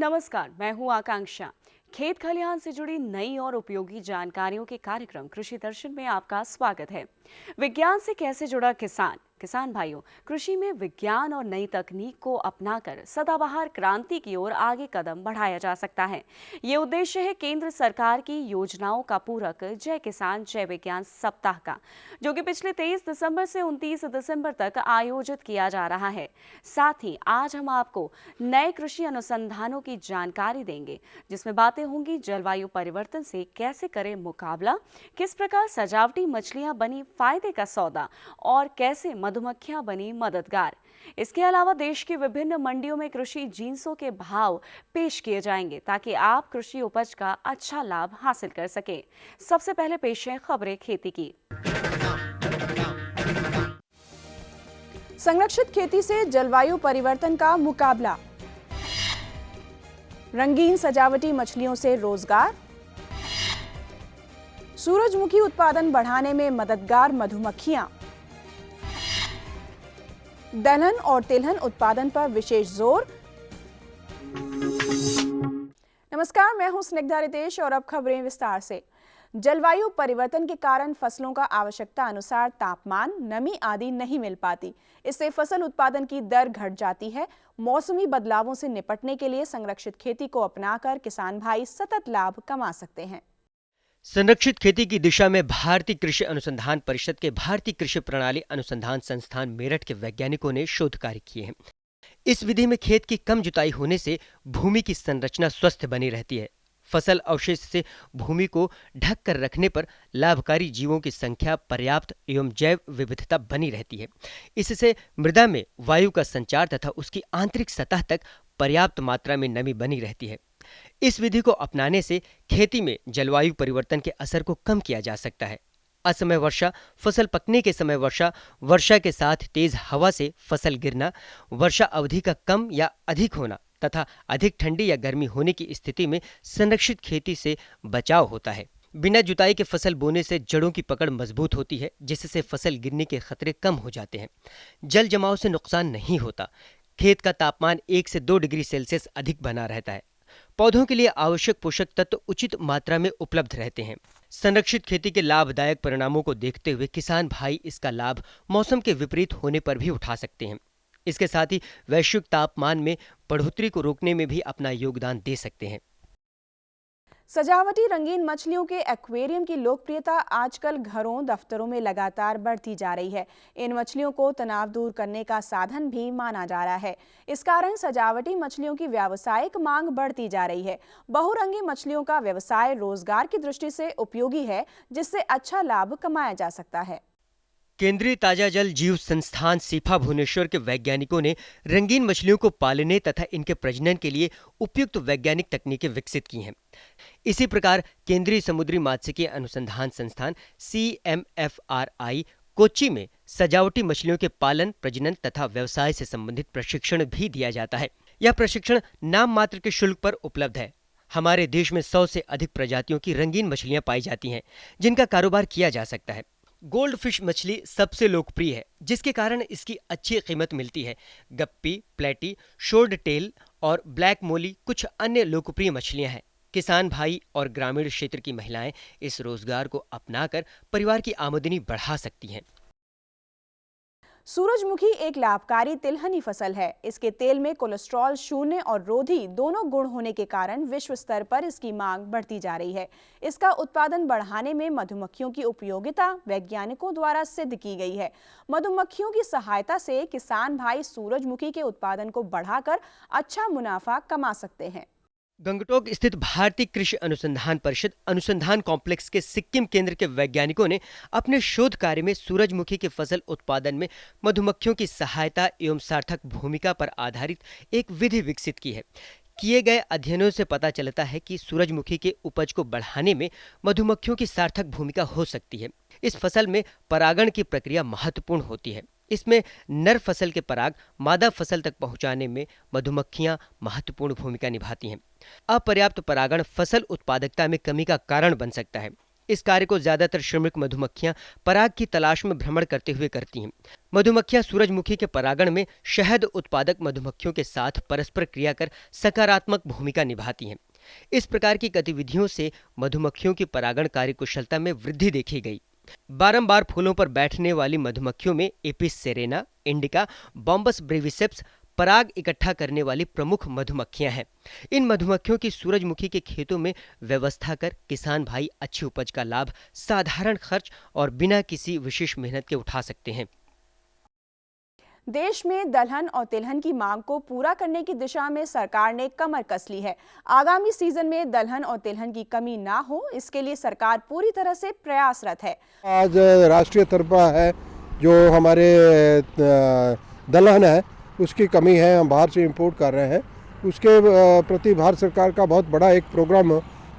नमस्कार, मैं हूँ आकांक्षा। खेत खलिहान से जुड़ी नई और उपयोगी जानकारियों के कार्यक्रम कृषि दर्शन में आपका स्वागत है। विज्ञान से कैसे जुड़ा किसान। किसान भाइयों, कृषि में विज्ञान और नई तकनीक को अपनाकर सदाबहार क्रांति की ओर आगे कदम बढ़ाया जा सकता है। ये उद्देश्य है केंद्र सरकार की योजनाओं का पूरक जय किसान जय विज्ञान सप्ताह का, जो कि पिछले 23 दिसंबर से 29 दिसंबर तक आयोजित किया जा रहा है। साथ ही आज हम आपको नए कृषि अनुसंधानों की जानकारी देंगे, जिसमें बातें होंगी जलवायु परिवर्तन से कैसे करें मुकाबला, किस प्रकार सजावटी मछलियां बनी फायदे का सौदा और कैसे मधुमक्खियां बनी मददगार। इसके अलावा देश की विभिन्न मंडियों में कृषि जिन्सों के भाव पेश किए जाएंगे, ताकि आप कृषि उपज का अच्छा लाभ हासिल कर सकें। सबसे पहले पेश है खबरें खेती की। संरक्षित खेती से जलवायु परिवर्तन का मुकाबला, रंगीन सजावटी मछलियों से रोजगार, सूरजमुखी उत्पादन बढ़ाने में मददगार मधुमक्खियां, दलहन और तिलहन उत्पादन पर विशेष जोर। नमस्कार, मैं हूं स्निग्धा रितेश और अब खबरें विस्तार से। जलवायु परिवर्तन के कारण फसलों का आवश्यकता अनुसार तापमान, नमी आदि नहीं मिल पाती। इससे फसल उत्पादन की दर घट जाती है। मौसमी बदलावों से निपटने के लिए संरक्षित खेती को अपनाकर किसान भाई सतत लाभ कमा सकते हैं। संरक्षित खेती की दिशा में भारतीय कृषि अनुसंधान परिषद के भारतीय कृषि प्रणाली अनुसंधान संस्थान मेरठ के वैज्ञानिकों ने शोध कार्य किए हैं। इस विधि में खेत की कम जुताई होने से भूमि की संरचना स्वस्थ बनी रहती है। फसल अवशेष से भूमि को ढक कर रखने पर लाभकारी जीवों की संख्या पर्याप्त एवं जैव विविधता बनी रहती है। इससे मृदा में वायु का संचार तथा उसकी आंतरिक सतह तक पर्याप्त मात्रा में नमी बनी रहती है। इस विधि को अपनाने से खेती में जलवायु परिवर्तन के असर को कम किया जा सकता है। असमय वर्षा, फसल पकने के समय वर्षा, वर्षा के साथ तेज हवा से फसल गिरना, वर्षा अवधि का कम या अधिक होना तथा अधिक ठंडी या गर्मी होने की स्थिति में संरक्षित खेती से बचाव होता है। बिना जुताई के फसल बोने से जड़ों की पकड़ मजबूत होती है, जिससे फसल गिरने के खतरे कम हो जाते हैं। जल जमाव से नुकसान नहीं होता। खेत का तापमान 1 से 2 डिग्री सेल्सियस अधिक बना रहता है। पौधों के लिए आवश्यक पोषक तत्व उचित मात्रा में उपलब्ध रहते हैं। संरक्षित खेती के लाभदायक परिणामों को देखते हुए किसान भाई इसका लाभ मौसम के विपरीत होने पर भी उठा सकते हैं। इसके साथ ही वैश्विक तापमान में बढ़ोतरी को रोकने में भी अपना योगदान दे सकते हैं। सजावटी रंगीन मछलियों के एक्वेरियम की लोकप्रियता आजकल घरों, दफ्तरों में लगातार बढ़ती जा रही है। इन मछलियों को तनाव दूर करने का साधन भी माना जा रहा है। इस कारण सजावटी मछलियों की व्यावसायिक मांग बढ़ती जा रही है। बहुरंगी मछलियों का व्यवसाय रोजगार की दृष्टि से उपयोगी है, जिससे अच्छा लाभ कमाया जा सकता है। केंद्रीय ताजा जल जीव संस्थान सीफा भुवनेश्वर के वैज्ञानिकों ने रंगीन मछलियों को पालने तथा इनके प्रजनन के लिए उपयुक्त वैज्ञानिक तकनीकें विकसित की हैं। इसी प्रकार केंद्रीय समुद्री मात्स्यिकी अनुसंधान संस्थान CMFRI कोच्चि में सजावटी मछलियों के पालन, प्रजनन तथा व्यवसाय से संबंधित प्रशिक्षण भी दिया जाता है। यह प्रशिक्षण नाम मात्र के शुल्क पर उपलब्ध है। हमारे देश में 100 से अधिक प्रजातियों की रंगीन मछलियां पाई जाती हैं, जिनका कारोबार किया जा सकता है। गोल्ड फिश मछली सबसे लोकप्रिय है, जिसके कारण इसकी अच्छी कीमत मिलती है। गप्पी, प्लेटी, शोर्ड टेल और ब्लैक मोली कुछ अन्य लोकप्रिय मछलियां हैं। किसान भाई और ग्रामीण क्षेत्र की महिलाएं इस रोजगार को अपनाकर परिवार की आमदनी बढ़ा सकती हैं। सूरजमुखी एक लाभकारी तिलहनी फसल है। इसके तेल में कोलेस्ट्रॉल शून्य और रोधी दोनों गुण होने के कारण विश्व स्तर पर इसकी मांग बढ़ती जा रही है। इसका उत्पादन बढ़ाने में मधुमक्खियों की उपयोगिता वैज्ञानिकों द्वारा सिद्ध की गई है। मधुमक्खियों की सहायता से किसान भाई सूरजमुखी के उत्पादन को बढ़ाकर अच्छा मुनाफा कमा सकते हैं। गंगटोक स्थित भारतीय कृषि अनुसंधान परिषद अनुसंधान कॉम्प्लेक्स के सिक्किम केंद्र के वैज्ञानिकों ने अपने शोध कार्य में सूरजमुखी के फसल उत्पादन में मधुमक्खियों की सहायता एवं सार्थक भूमिका पर आधारित एक विधि विकसित की है। किए गए अध्ययनों से पता चलता है कि सूरजमुखी के उपज को बढ़ाने में मधुमक्खियों की सार्थक भूमिका हो सकती है। इस फसल में परागण की प्रक्रिया महत्वपूर्ण होती है। इसमें नर फसल के पराग मादा फसल तक पहुंचाने में मधुमक्खियां महत्वपूर्ण भूमिका निभाती हैं। अपर्याप्त परागण फसल उत्पादकता में कमी का कारण बन सकता है। इस कार्य को ज्यादातर श्रमिक मधुमक्खियां पराग की तलाश में भ्रमण करते हुए करती हैं। मधुमक्खियां सूरजमुखी के परागण में शहद उत्पादक मधुमक्खियों के साथ परस्पर क्रिया कर सकारात्मक भूमिका निभाती हैं। इस प्रकार की गतिविधियों से मधुमक्खियों की परागण कार्य कुशलता में वृद्धि देखी गई। बारंबार फूलों पर बैठने वाली मधुमक्खियों में एपिस सेरेना, इंडिका, बॉम्बस ब्रेविसेप्स पराग इकट्ठा करने वाली प्रमुख मधुमक्खियां हैं। इन मधुमक्खियों की सूरजमुखी के खेतों में व्यवस्था कर किसान भाई अच्छी उपज का लाभ साधारण खर्च और बिना किसी विशेष मेहनत के उठा सकते हैं। देश में दलहन और तिलहन की मांग को पूरा करने की दिशा में सरकार ने कमर कस ली है। आगामी सीजन में दलहन और तिलहन की कमी ना हो, इसके लिए सरकार पूरी तरह से प्रयासरत है। आज राष्ट्रीय स्तर पर है जो हमारे दलहन है उसकी कमी है, हम बाहर से इंपोर्ट कर रहे हैं। उसके प्रति भारत सरकार का बहुत बड़ा एक प्रोग्राम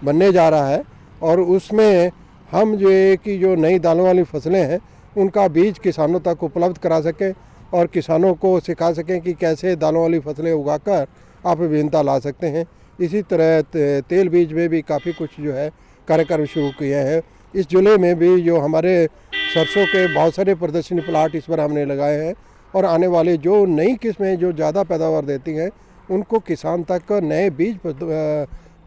बनने जा रहा है और उसमें हम जो है कि जो नई दालों वाली फसलें हैं उनका बीज किसानों तक उपलब्ध करा सकें और किसानों को सिखा सकें कि कैसे दालों वाली फसलें उगाकर आप विभिन्नता ला सकते हैं। इसी तरह तेल बीज में भी काफ़ी कुछ जो है कार्यक्रम शुरू किए हैं। इस जिले में भी जो हमारे सरसों के बहुत सारे प्रदर्शनी प्लाट इस बार हमने लगाए हैं और आने वाले जो नई किस्में जो ज़्यादा पैदावार देती हैं उनको किसान तक नए बीज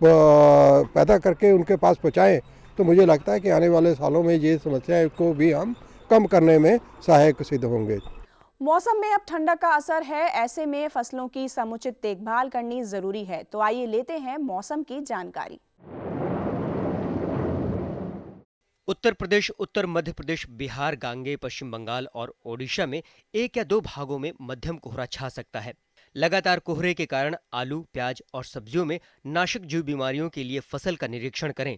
पैदा करके उनके पास पहुँचाएँ, तो मुझे लगता है कि आने वाले सालों में ये समस्याएं को भी हम कम करने में सहायक सिद्ध होंगे। मौसम में अब ठंडक का असर है, ऐसे में फसलों की समुचित देखभाल करनी जरूरी है। तो आइए लेते हैं मौसम की जानकारी। उत्तर प्रदेश, उत्तर मध्य प्रदेश, बिहार, गांगे, पश्चिम बंगाल और ओडिशा में एक या दो भागों में मध्यम कोहरा छा सकता है। लगातार कोहरे के कारण आलू, प्याज और सब्जियों में नाशक जीव बीमारियों के लिए फसल का निरीक्षण करें।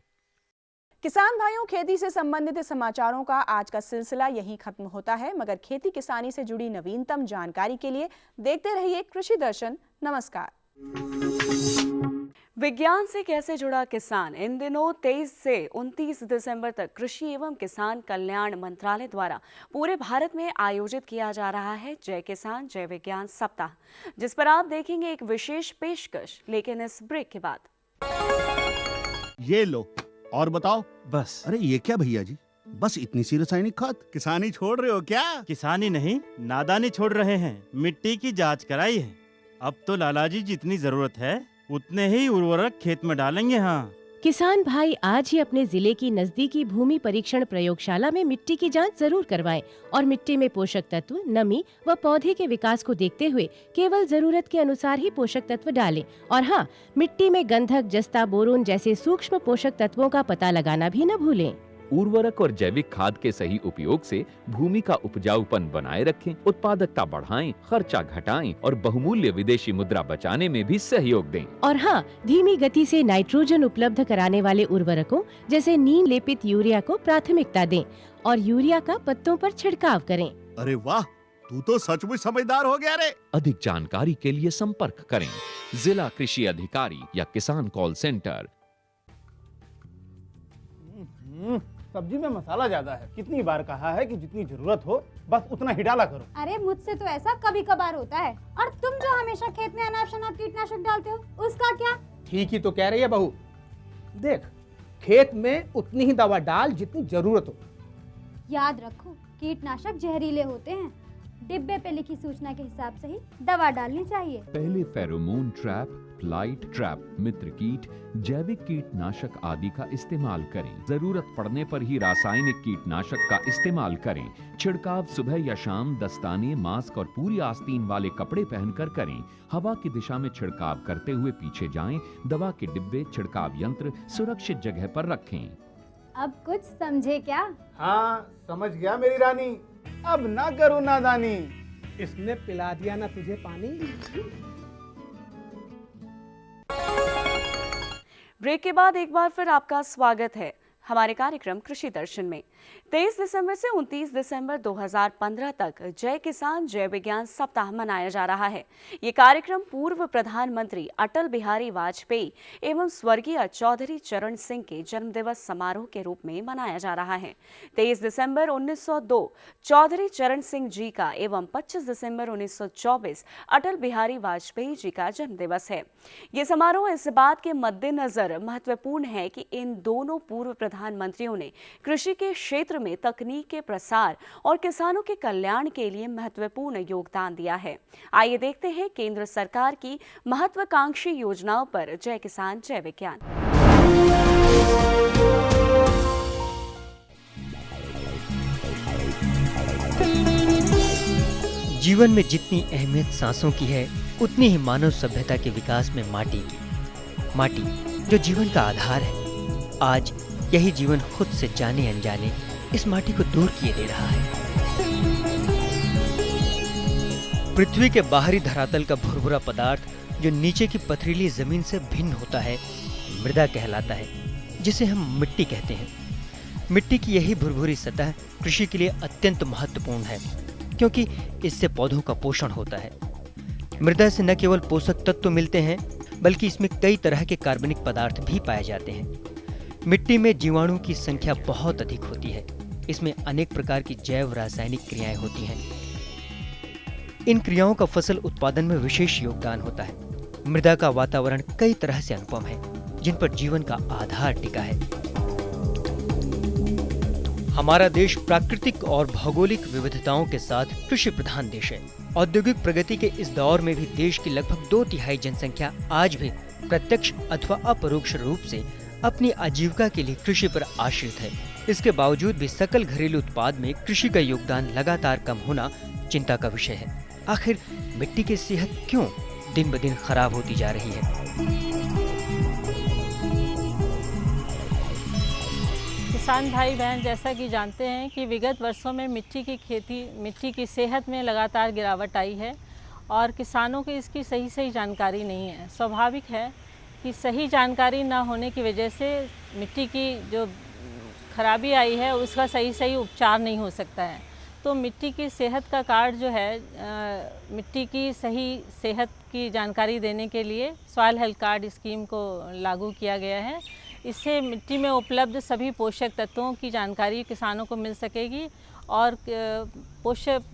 किसान भाइयों, खेती से संबंधित समाचारों का आज का सिलसिला यहीं खत्म होता है, मगर खेती किसानी से जुड़ी नवीनतम जानकारी के लिए देखते रहिए कृषि दर्शन। नमस्कार। विज्ञान से कैसे जुड़ा किसान इन दिनों 23 से 29 दिसंबर तक कृषि एवं किसान कल्याण मंत्रालय द्वारा पूरे भारत में आयोजित किया जा रहा है जय किसान जय विज्ञान सप्ताह, जिस पर आप देखेंगे एक विशेष पेशकश, लेकिन इस ब्रेक के बाद। ये लो और बताओ। बस। अरे ये क्या भैया जी, बस इतनी सी रासायनिक खाद? किसानी छोड़ रहे हो क्या? किसानी नहीं, नादानी छोड़ रहे हैं। मिट्टी की जांच कराई है। अब तो लालाजी जितनी जरूरत है उतने ही उर्वरक खेत में डालेंगे। हाँ, किसान भाई आज ही अपने जिले की नजदीकी भूमि परीक्षण प्रयोगशाला में मिट्टी की जांच जरूर करवाएं और मिट्टी में पोषक तत्व, नमी व पौधे के विकास को देखते हुए केवल जरूरत के अनुसार ही पोषक तत्व डालें। और हाँ, मिट्टी में गंधक, जस्ता, बोरोन जैसे सूक्ष्म पोषक तत्वों का पता लगाना भी न भूलें। उर्वरक और जैविक खाद के सही उपयोग से भूमि का उपजाऊपन बनाए रखें, उत्पादकता बढ़ाएं, खर्चा घटाएं और बहुमूल्य विदेशी मुद्रा बचाने में भी सहयोग दें। और हाँ, धीमी गति से नाइट्रोजन उपलब्ध कराने वाले उर्वरकों जैसे नीम लेपित यूरिया को प्राथमिकता दें और यूरिया का पत्तों पर छिड़काव करें। अरे वाह, तू तो सचमुच समझदार हो गया रे। अधिक जानकारी के लिए संपर्क करें जिला कृषि अधिकारी या किसान कॉल सेंटर। सब्जी में मसाला ज्यादा है। कितनी बार कहा है कि जितनी जरूरत हो बस उतना ही डाला करो। अरे मुझसे तो ऐसा कभी कभार होता है। और तुम जो हमेशा खेत में अनाप शनाप कीटनाशक डालते हो, उसका क्या? ठीक ही तो कह रही है बहू। देख, खेत में उतनी ही दवा डाल जितनी जरूरत हो। याद रखो, कीटनाशक जहरीले होते हैं। डिब्बे पे लिखी सूचना के हिसाब से ही दवा डालनी चाहिए। पहले फेरोमोन ट्रैप, फ्लाइट ट्रैप, मित्र कीट, जैविक कीटनाशक आदि का इस्तेमाल करें। जरूरत पड़ने पर ही रासायनिक कीटनाशक का इस्तेमाल करें। छिड़काव सुबह या शाम दस्ताने, मास्क और पूरी आस्तीन वाले कपड़े पहनकर करें। हवा की दिशा में छिड़काव करते हुए पीछे जाएं। दवा के डिब्बे, छिड़काव यंत्र सुरक्षित जगह पर रखें। अब कुछ समझे क्या? हाँ, समझ गया मेरी रानी। अब ना करो नादानी। इसने पिला दिया ना तुझे पानी। ब्रेक के बाद एक बार फिर आपका स्वागत है हमारे कार्यक्रम कृषि दर्शन में। 23 दिसंबर से 29 दिसंबर 2015 तक जय किसान जय विज्ञान सप्ताह मनाया जा रहा है। ये कार्यक्रम पूर्व प्रधानमंत्री अटल बिहारी वाजपेयी एवं स्वर्गीय चौधरी चरण सिंह के जन्मदिवस समारोह के रूप में मनाया जा रहा है। 23 दिसंबर 1902 चौधरी चरण सिंह जी का एवं 25 दिसंबर 1924 अटल बिहारी वाजपेयी जी का जन्मदिवस है। ये समारोह इस बात के मद्देनजर महत्वपूर्ण है कि इन दोनों पूर्व प्रधानमंत्रियों ने कृषि के क्षेत्र में तकनीक के प्रसार और किसानों के कल्याण के लिए महत्वपूर्ण योगदान दिया है। आइए देखते हैं केंद्र सरकार की महत्वाकांक्षी योजनाओं पर जय किसान जय विज्ञान। जीवन में जितनी अहमियत सांसों की है, उतनी ही मानव सभ्यता के विकास में माटी की। माटी जो जीवन का आधार है, आज यही जीवन खुद से जाने अनजाने इस माटी को दूर किए दे रहा है। पृथ्वी के बाहरी धरातल का भुरभुरा पदार्थ जो नीचे की पथरीली जमीन से भिन्न होता है, मृदा कहलाता है, जिसे हम मिट्टी कहते हैं। मिट्टी की यही भुरभुरी सतह कृषि के लिए अत्यंत महत्वपूर्ण है, क्योंकि इससे पौधों का पोषण होता है। मृदा से न केवल पोषक तत्व मिलते हैं, बल्कि इसमें कई तरह के कार्बनिक पदार्थ भी पाए जाते हैं। मिट्टी में जीवाणुओं की संख्या बहुत अधिक होती है। इसमें अनेक प्रकार की जैव रासायनिक क्रियाएं होती हैं। इन क्रियाओं का फसल उत्पादन में विशेष योगदान होता है। मृदा का वातावरण कई तरह से अनुपम है, जिन पर जीवन का आधार टिका है। हमारा देश प्राकृतिक और भौगोलिक विविधताओं के साथ कृषि प्रधान देश है। औद्योगिक प्रगति के इस दौर में भी देश की लगभग 2/3 जनसंख्या आज भी प्रत्यक्ष अथवा अपरोक्ष रूप से अपनी आजीविका के लिए कृषि पर आश्रित है। इसके बावजूद भी सकल घरेलू उत्पाद में कृषि का योगदान लगातार कम होना चिंता का विषय है। आखिर मिट्टी की सेहत क्यों दिन ब दिन खराब होती जा रही है? किसान भाई बहन जैसा कि जानते हैं कि विगत वर्षों में मिट्टी की सेहत में लगातार गिरावट आई है और किसानों को इसकी सही जानकारी नहीं है। स्वाभाविक है कि सही जानकारी ना होने की वजह से मिट्टी की जो खराबी आई है उसका सही उपचार नहीं हो सकता है। तो मिट्टी की सेहत का कार्ड जो है, मिट्टी की सही सेहत की जानकारी देने के लिए सॉइल हेल्थ कार्ड स्कीम को लागू किया गया है। इससे मिट्टी में उपलब्ध सभी पोषक तत्वों की जानकारी किसानों को मिल सकेगी और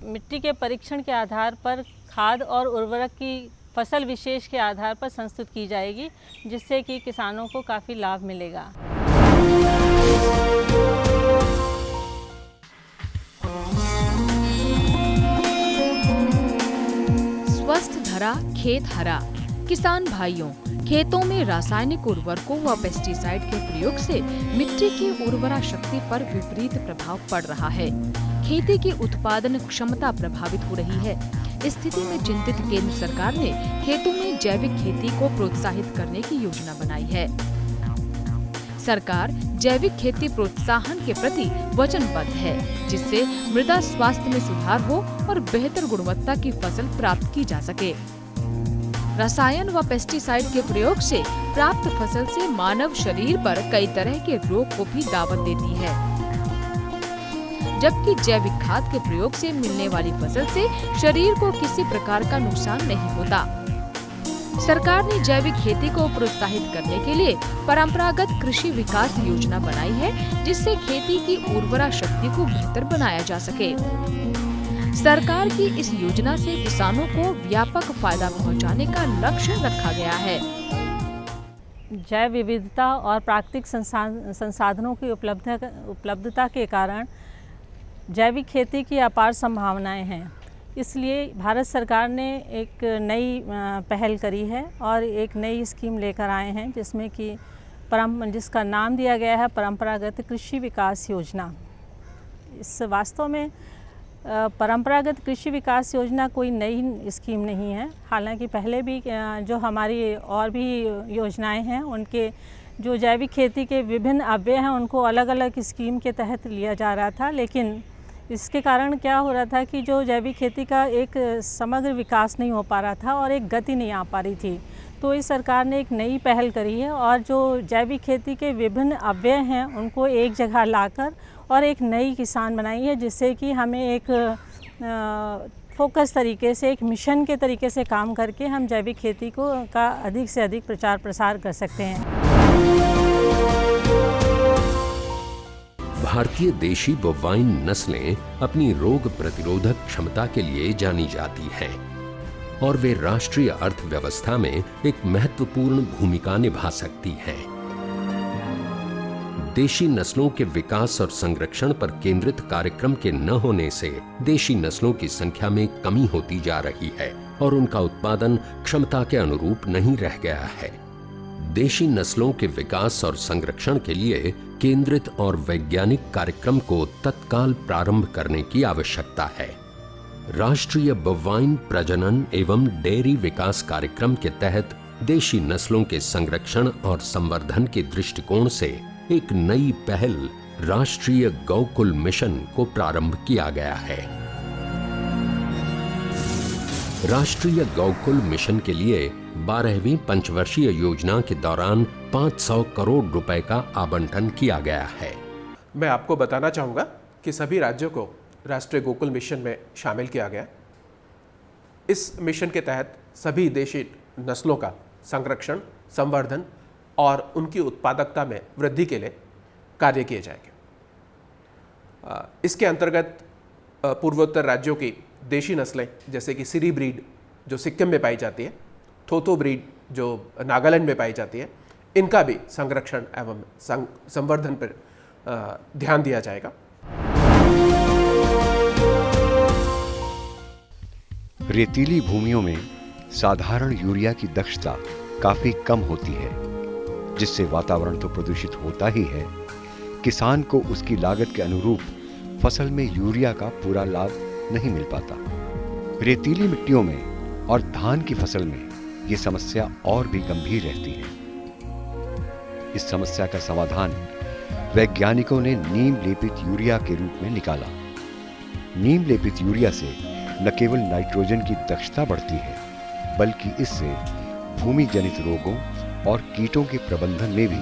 मिट्टी के परीक्षण के आधार पर खाद और उर्वरक की फसल विशेष के आधार पर संस्तुत की जाएगी, जिससे कि किसानों को काफ़ी लाभ मिलेगा। स्वस्थ धरा खेत हरा। किसान भाइयों, खेतों में रासायनिक उर्वरकों व पेस्टिसाइड के प्रयोग से मिट्टी की उर्वरा शक्ति पर विपरीत प्रभाव पड़ रहा है। खेती की उत्पादन क्षमता प्रभावित हो रही है। इस स्थिति में चिंतित केंद्र सरकार ने खेतों में जैविक खेती को प्रोत्साहित करने की योजना बनाई है। सरकार जैविक खेती प्रोत्साहन के प्रति वचनबद्ध है, जिससे मृदा स्वास्थ्य में सुधार हो और बेहतर गुणवत्ता की फसल प्राप्त की जा सके। रसायन व पेस्टिसाइड के प्रयोग से प्राप्त फसल से मानव शरीर पर कई तरह के रोग को भी दावत देती है, जबकि जैविक खाद के प्रयोग से मिलने वाली फसल से शरीर को किसी प्रकार का नुकसान नहीं होता। सरकार ने जैविक खेती को प्रोत्साहित करने के लिए परंपरागत कृषि विकास योजना बनाई है, जिससे खेती की उर्वरा शक्ति को बेहतर बनाया जा सके। सरकार की इस योजना से किसानों को व्यापक फायदा पहुंचाने का लक्ष्य रखा गया है। जैव विविधता और प्राकृतिक संसाधनों की उपलब्धता के कारण जैविक खेती की अपार संभावनाएं हैं। इसलिए भारत सरकार ने एक नई पहल करी है और एक नई स्कीम लेकर आए हैं, जिसमें कि जिसका नाम दिया गया है परंपरागत कृषि विकास योजना। इस वास्तव में परंपरागत कृषि विकास योजना कोई नई स्कीम नहीं है। हालांकि पहले भी जो हमारी और भी योजनाएं हैं, उनके जो जैविक खेती के विभिन्न अव्यय हैं उनको अलग अलग स्कीम के तहत लिया जा रहा था, लेकिन इसके कारण क्या हो रहा था कि जो जैविक खेती का एक समग्र विकास नहीं हो पा रहा था और एक गति नहीं आ पा रही थी। तो इस सरकार ने एक नई पहल करी है और जो जैविक खेती के विभिन्न अव्यय हैं उनको एक जगह लाकर और एक नई किसान बनाई है, जिससे कि हमें एक फोकस तरीके से, एक मिशन के तरीके से काम करके हम जैविक खेती का अधिक से अधिक प्रचार प्रसार कर सकते हैं। भारतीय देशी बोवाइन नस्लें अपनी रोग प्रतिरोधक क्षमता के लिए जानी जाती हैं और वे राष्ट्रीय अर्थव्यवस्था में एक महत्वपूर्ण भूमिका निभा सकती हैं। देशी नस्लों के विकास और संरक्षण पर केंद्रित कार्यक्रम के न होने से देशी नस्लों की संख्या में कमी होती जा रही है और उनका उत्पादन क्षमता के अनुरूप नहीं रह गया है। देशी नस्लों के विकास और संरक्षण के लिए केंद्रित और वैज्ञानिक कार्यक्रम को तत्काल प्रारंभ करने की आवश्यकता है। राष्ट्रीय बवाइन प्रजनन एवं डेयरी विकास कार्यक्रम के तहत देशी नस्लों के संरक्षण और संवर्धन के दृष्टिकोण से एक नई पहल राष्ट्रीय गौकुल मिशन को प्रारंभ किया गया है। राष्ट्रीय गौकुल मिशन के लिए 12वीं पंचवर्षीय योजना के दौरान 500 करोड़ रुपए का आवंटन किया गया है। मैं आपको बताना चाहूँगा कि सभी राज्यों को राष्ट्रीय गोकुल मिशन में शामिल किया गया। इस मिशन के तहत सभी देशी नस्लों का संरक्षण, संवर्धन और उनकी उत्पादकता में वृद्धि के लिए कार्य किए जाएंगे। इसके अंतर्गत पूर्वोत्तर राज्यों की देशी नस्लें जैसे कि सिरी ब्रीड जो सिक्किम में पाई जाती है, थोथो ब्रीड जो नागालैंड में पाई जाती है, इनका भी संरक्षण एवं संवर्धन पर ध्यान दिया जाएगा। रेतीली भूमियों में साधारण यूरिया की दक्षता काफी कम होती है, जिससे वातावरण तो प्रदूषित होता ही है, किसान को उसकी लागत के अनुरूप फसल में यूरिया का पूरा लाभ नहीं मिल पाता। रेतीली मिट्टियों में और धान की फसल में ये समस्या और भी गंभीर रहती है। इस समस्या का समाधान वैज्ञानिकों ने नीम लेपित यूरिया के रूप में निकाला। नीम लेपित यूरिया से न केवल नाइट्रोजन की दक्षता बढ़ती है, बल्कि इससे भूमि जनित रोगों और कीटों के प्रबंधन में भी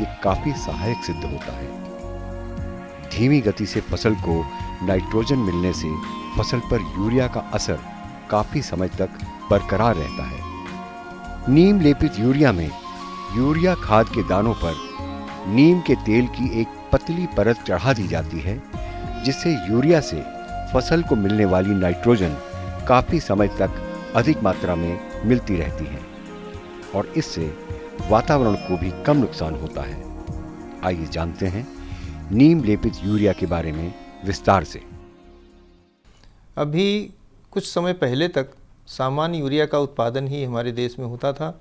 ये काफी सहायक सिद्ध होता है। धीमी गति से फसल को नाइट्रोजन मिलने से फसल पर यूरिया का असर काफी समय तक बरकरार रहता है। नीम लेपित यूरिया में यूरिया खाद के दानों पर नीम के तेल की एक पतली परत चढ़ा दी जाती है, जिससे यूरिया से फसल को मिलने वाली नाइट्रोजन काफी समय तक अधिक मात्रा में मिलती रहती है और इससे वातावरण को भी कम नुकसान होता है। आइए जानते हैं नीम लेपित यूरिया के बारे में विस्तार से। अभी कुछ समय पहले तक सामान्य यूरिया का उत्पादन ही हमारे देश में होता था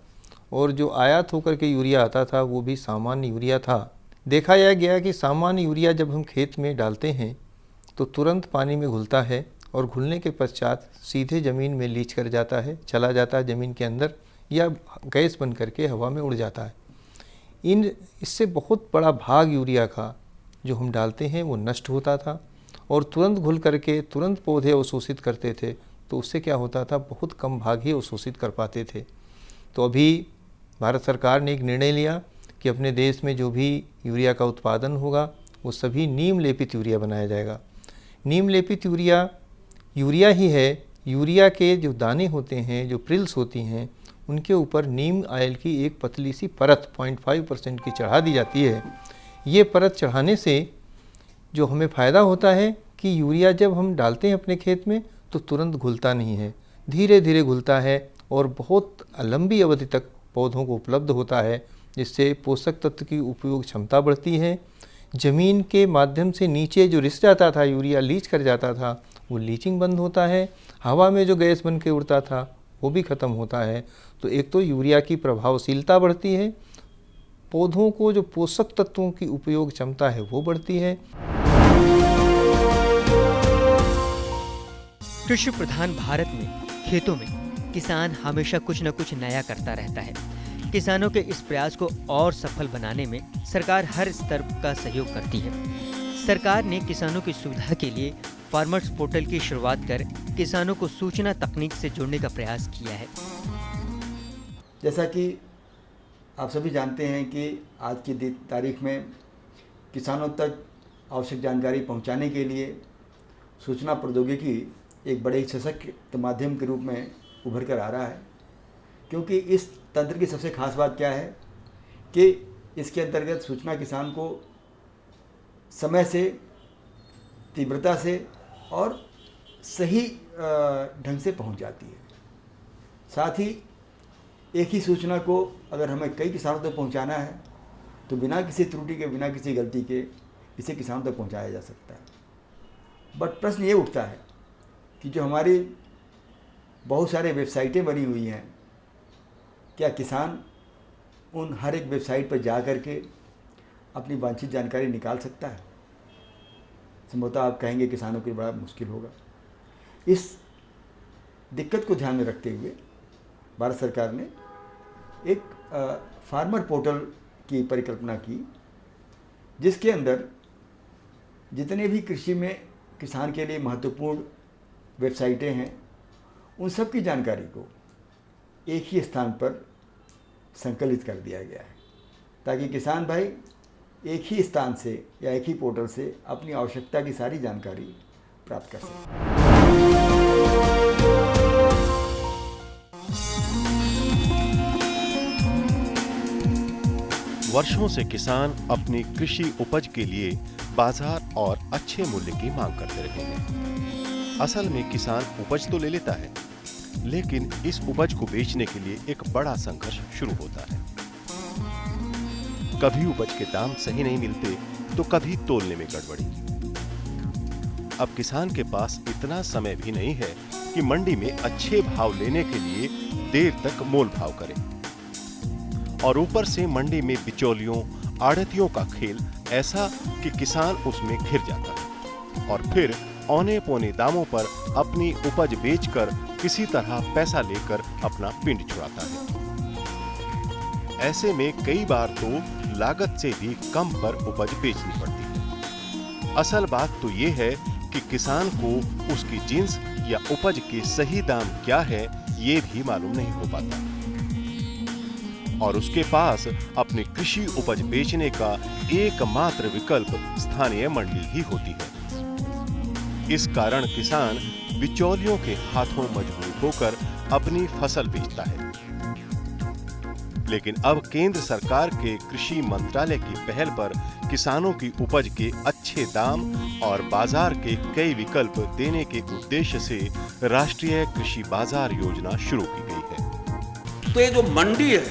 और जो आयात होकर के यूरिया आता था वो भी सामान्य यूरिया था। देखा यह गया कि सामान्य यूरिया जब हम खेत में डालते हैं तो तुरंत पानी में घुलता है और घुलने के पश्चात सीधे ज़मीन में लीच कर जाता है, चला जाता है ज़मीन के अंदर या गैस बन करके हवा में उड़ जाता है। इससे बहुत बड़ा भाग यूरिया का जो हम डालते हैं वो नष्ट होता था और तुरंत घुल करके तुरंत पौधे अवशोषित करते थे, तो उससे क्या होता था, बहुत कम भाग ही अवशोषित कर पाते थे। तो अभी भारत सरकार ने एक निर्णय लिया कि अपने देश में जो भी यूरिया का उत्पादन होगा वो सभी नीम लेपित यूरिया बनाया जाएगा। नीम लेपित यूरिया यूरिया ही है, यूरिया के जो दाने होते हैं, जो प्रिल्स होती हैं, उनके ऊपर नीम ऑयल की एक पतली सी परत 0.5% की चढ़ा दी जाती है। ये परत चढ़ाने से जो हमें फ़ायदा होता है कि यूरिया जब हम डालते हैं अपने खेत में तो तुरंत घुलता नहीं है, धीरे धीरे घुलता है और बहुत लंबी अवधि तक पौधों को उपलब्ध होता है, जिससे पोषक तत्व की उपयोग क्षमता बढ़ती है। ज़मीन के माध्यम से नीचे जो रिस जाता था, यूरिया लीच कर जाता था, वो लीचिंग बंद होता है। हवा में जो गैस बन के उड़ता था वो भी ख़त्म होता है। तो एक तो यूरिया की प्रभावशीलता बढ़ती है, पौधों को जो पोषक तत्वों की उपयोग क्षमता है वो बढ़ती है। कृषि प्रधान भारत में खेतों में किसान हमेशा कुछ न कुछ नया करता रहता है। किसानों के इस प्रयास को और सफल बनाने में सरकार हर स्तर का सहयोग करती है। सरकार ने किसानों की सुविधा के लिए फार्मर्स पोर्टल की शुरुआत कर किसानों को सूचना तकनीक से जोड़ने का प्रयास किया है। जैसा कि आप सभी जानते हैं कि आज की तारीख में किसानों तक आवश्यक जानकारी पहुंचाने के लिए सूचना प्रौद्योगिकी एक बड़े ही सशक्त माध्यम के रूप में उभर कर आ रहा है। क्योंकि इस तंत्र की सबसे खास बात क्या है कि इसके अंतर्गत सूचना किसान को समय से, तीव्रता से और सही ढंग से पहुंच जाती है। साथ ही एक ही सूचना को अगर हमें कई किसानों तक पहुंचाना है तो बिना किसी त्रुटि के, बिना किसी गलती के इसे किसानों तक पहुंचाया जा सकता है। बट प्रश्न ये उठता है कि जो हमारी बहुत सारे वेबसाइटें बनी हुई हैं, क्या किसान उन हर एक वेबसाइट पर जा कर के अपनी वांछित जानकारी निकाल सकता है? संभवतः आप कहेंगे किसानों के लिए बड़ा मुश्किल होगा। इस दिक्कत को ध्यान में रखते हुए भारत सरकार ने एक फार्मर पोर्टल की परिकल्पना की, जिसके अंदर जितने भी कृषि में किसान के लिए महत्वपूर्ण वेबसाइटें हैं, उन सब की जानकारी को एक ही स्थान पर संकलित कर दिया गया है, ताकि किसान भाई एक ही स्थान से या एक ही पोर्टल से अपनी आवश्यकता की सारी जानकारी प्राप्त कर सकें। वर्षों से किसान अपनी कृषि उपज के लिए बाजार और अच्छे मूल्य की मांग करते रहे हैं। असल में किसान उपज तो ले लेता है, लेकिन इस उपज को बेचने के लिए एक बड़ा संघर्ष शुरू होता है। कभी उपज के दाम सही नहीं मिलते तो कभी तोलने में गड़बड़ी। अब किसान के पास इतना समय भी नहीं है कि मंडी में अच्छे भाव लेने के लिए देर तक मोल भाव करे, और ऊपर से मंडी में बिचौलियों, आड़तियों का खेल ऐसा कि किसान उसमें घिर जाता है और फिर औने पौने दामों पर अपनी उपज बेचकर किसी तरह पैसा लेकर अपना पिंड छुड़ाता है। ऐसे में कई बार तो लागत से भी कम पर उपज बेचनी पड़ती है। असल बात तो ये है कि किसान को उसकी जिन्स या उपज के सही दाम क्या है ये भी मालूम नहीं हो पाता, और उसके पास अपनी कृषि उपज बेचने का एकमात्र विकल्प स्थानीय मंडी ही होती है। इस कारण किसान बिचौलियों के हाथों मजबूर होकर अपनी फसल बेचता है। लेकिन अब केंद्र सरकार के कृषि मंत्रालय की पहल पर किसानों की उपज के अच्छे दाम और बाजार के कई विकल्प देने के उद्देश्य से राष्ट्रीय कृषि बाजार योजना शुरू की गई है। तो ये जो मंडी है,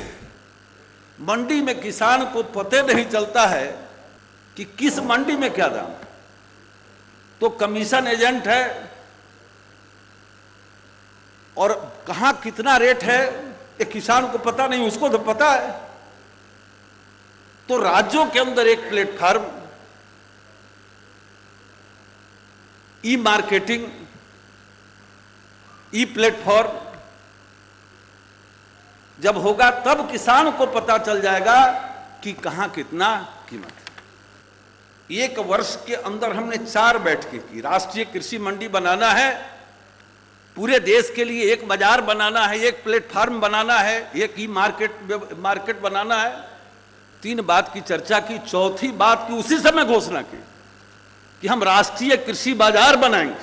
मंडी में किसान को पता नहीं चलता है कि किस मंडी में क्या दाम, तो कमीशन एजेंट है और कहां कितना रेट है ये किसान को पता नहीं, उसको तो पता है। तो राज्यों के अंदर एक प्लेटफॉर्म ई मार्केटिंग, ई प्लेटफॉर्म जब होगा तब किसान को पता चल जाएगा कि कहां कितना कीमत है। एक वर्ष के अंदर हमने 4 बैठकें की। राष्ट्रीय कृषि मंडी बनाना है, पूरे देश के लिए एक बाजार बनाना है, एक प्लेटफॉर्म बनाना है, एक ई मार्केट बनाना है। 3 बात की चर्चा की, चौथी बात की उसी समय घोषणा की कि हम राष्ट्रीय कृषि बाजार बनाएंगे।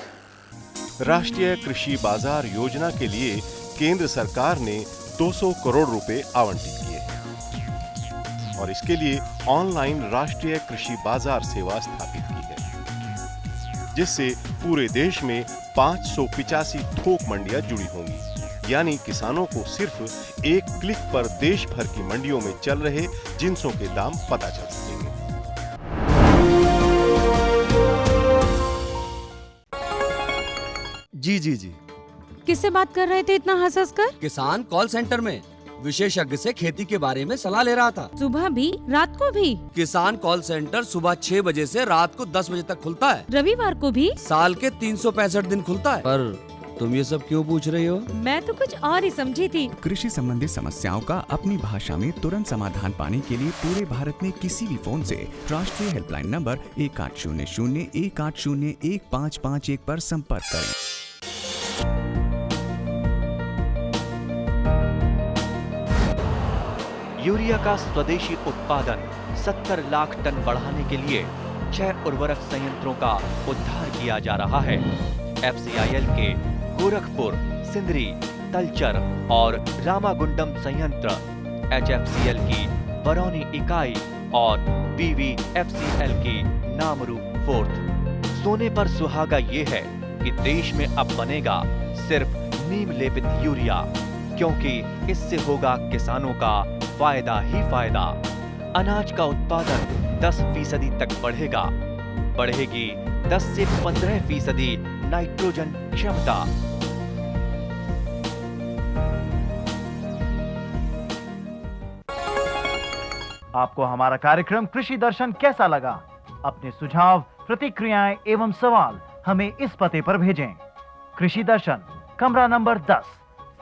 राष्ट्रीय कृषि बाजार योजना के लिए केंद्र सरकार ने 200 करोड़ रुपए आवंटित किए हैं और इसके लिए ऑनलाइन राष्ट्रीय कृषि बाजार सेवा स्थापित की है, जिससे पूरे देश में 585 थोक मंडियां जुड़ी होंगी। यानी किसानों को सिर्फ एक क्लिक पर देश भर की मंडियों में चल रहे जिन्सों के दाम पता चल सकेंगे। जी किससे बात कर रहे थे इतना हंस कर? किसान कॉल सेंटर में विशेषज्ञ से खेती के बारे में सलाह ले रहा था। सुबह भी रात को भी? किसान कॉल सेंटर सुबह 6 बजे से रात को 10 बजे तक खुलता है। रविवार को भी? साल के 365 दिन खुलता है। पर तुम ये सब क्यों पूछ रही हो? मैं तो कुछ और ही समझी थी। कृषि संबंधी समस्याओं का अपनी भाषा में तुरंत समाधान पाने के लिए पूरे भारत में किसी भी फोन से राष्ट्रीय हेल्पलाइन नंबर 1800-180-1551 पर संपर्क करें। यूरिया का स्वदेशी उत्पादन 70 लाख टन बढ़ाने के लिए 6 उर्वरक संयंत्रों का उद्धार किया जा रहा है। FCIL के गोरखपुर, सिंदरी, तलचर और रामागुंडम संयंत्र, HFCL की बरौनी इकाई और BVFCL की नामरू फोर्थ। सोने पर सुहागा ये है कि देश में अब बनेगा सिर्फ नीम लेपित यूरिया, क्योंकि इससे होगा किसानों का फायदा ही फायदा। अनाज का उत्पादन 10% तक बढ़ेगा। बढ़ेगी 10 से 15% नाइट्रोजन क्षमता। आपको हमारा कार्यक्रम कृषि दर्शन कैसा लगा? अपने सुझाव, प्रतिक्रियाएं एवं सवाल हमें इस पते पर भेजें। कृषि दर्शन, कमरा नंबर 10,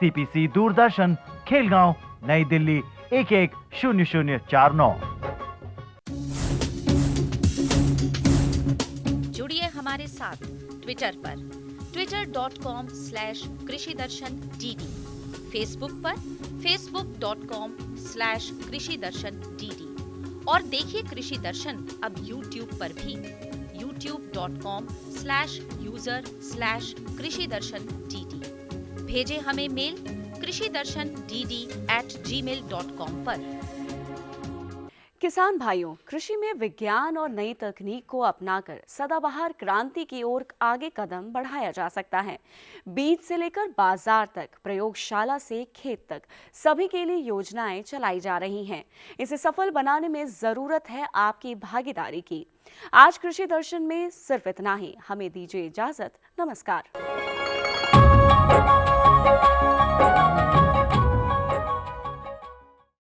CPC दूरदर्शन, खेलगांव, नई दिल्ली 110049। जुड़िए हमारे साथ ट्विटर पर twitter.com/कृषिदर्शन-DD, फेसबुक पर facebook.com/कृषिदर्शन-DD और देखिए कृषि दर्शन अब YouTube पर भी youtube.com/user/कृषिदर्शन-DD। भेजें हमें मेल कृषिदर्शन-DD@gmail.com पर। किसान भाइयों, कृषि में विज्ञान और नई तकनीक को अपनाकर सदाबहार क्रांति की ओर आगे कदम बढ़ाया जा सकता है। बीज से लेकर बाजार तक, प्रयोगशाला से खेत तक, सभी के लिए योजनाएं चलाई जा रही हैं। इसे सफल बनाने में जरूरत है आपकी भागीदारी की। आज कृषि दर्शन में सिर्फ इतना ही। हमें दीजिए इजाजत। नमस्कार।